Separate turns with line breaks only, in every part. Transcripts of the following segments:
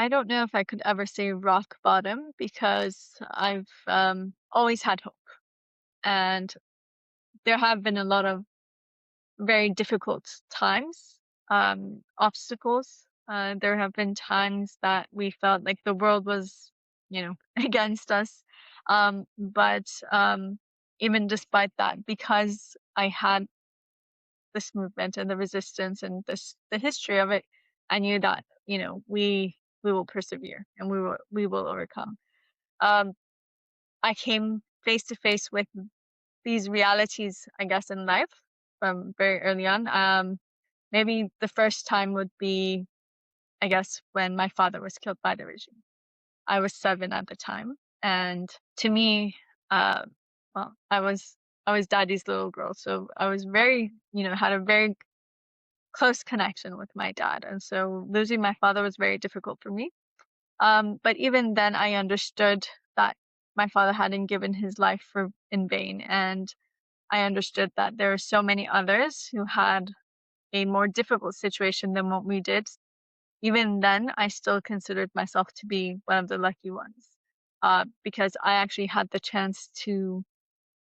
I don't know if I could ever say rock bottom because I've always had hope. And there have been a lot of very difficult times, obstacles. There have been times that we felt like the world was, against us. But even despite that, because I had this movement and the resistance and the history of it, I knew that, we will persevere and we will overcome. Um, I came face to face with these realities, I guess, in life from very early on. Maybe the first time would be, I guess, when my father was killed by the regime. I was 7 at the time, and to me, uh, well, I was daddy's little girl, so I was very, had a very close connection with my dad, and so losing my father was very difficult for me. But even then, I understood that my father hadn't given his life for in vain, and I understood that there are so many others who had a more difficult situation than what we did. Even then, I still considered myself to be one of the lucky ones, because I actually had the chance to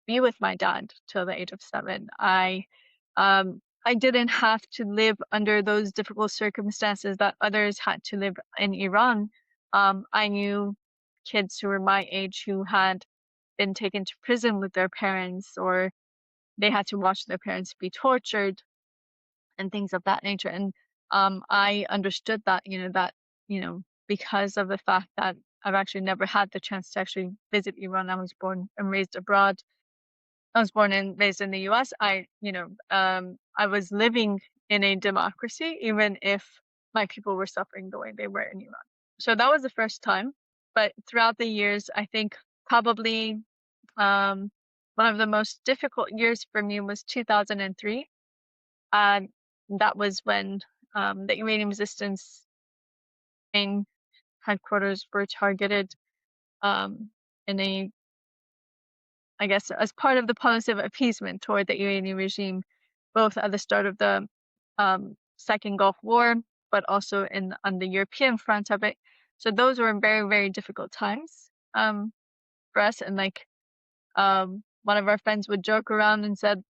be with my dad till the age of 7. I didn't have to live under those difficult circumstances that others had to live in Iran. I knew kids who were my age who had been taken to prison with their parents, or they had to watch their parents be tortured and things of that nature. And I understood that, because of the fact that I've actually never had the chance to actually visit Iran. I was born and raised abroad. I was born and raised in the US. I was living in a democracy, even if my people were suffering the way they were in Iran. So that was the first time. But throughout the years, I think probably um, one of the most difficult years for me was 2003. And that was when the Iranian resistance main headquarters were targeted um, in a, I guess, as part of the policy of appeasement toward the Iranian regime, both at the start of the Second Gulf War, but also on the European front of it. So those were very, very difficult times for us. And one of our friends would joke around and said,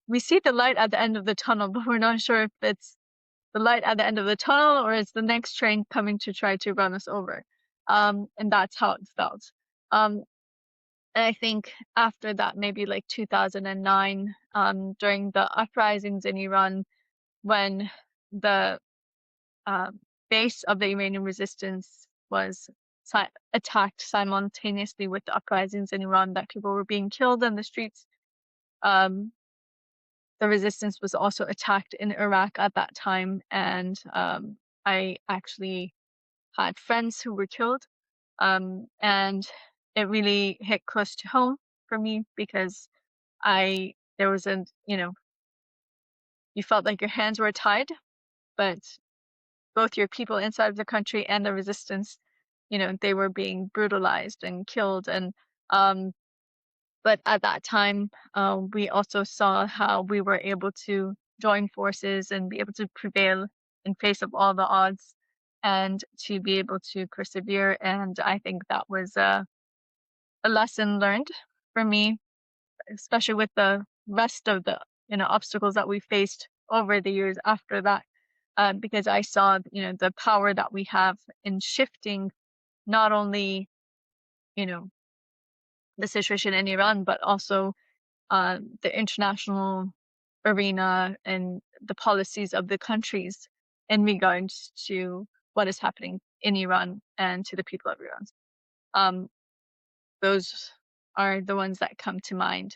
we see the light at the end of the tunnel, but we're not sure if it's the light at the end of the tunnel or it's the next train coming to try to run us over. And that's how it felt. And I think after that, maybe like 2009, during the uprisings in Iran, when the uh, base of the Iranian resistance was attacked simultaneously with the uprisings in Iran, that people were being killed in the streets. Um, the resistance was also attacked in Iraq at that time, and I actually had friends who were killed, and it really hit close to home for me because there was you felt like your hands were tied, but both your people inside of the country and the resistance, they were being brutalized and killed. And um, but at that time, we also saw how we were able to join forces and be able to prevail in face of all the odds and to be able to persevere. And I think that was a lesson learned for me, especially with the rest of the obstacles that we faced over the years after that, because I saw the power that we have in shifting not only you know the situation in Iran, but also the international arena and the policies of the countries in regards to what is happening in Iran and to the people of Iran. Um, those are the ones that come to mind.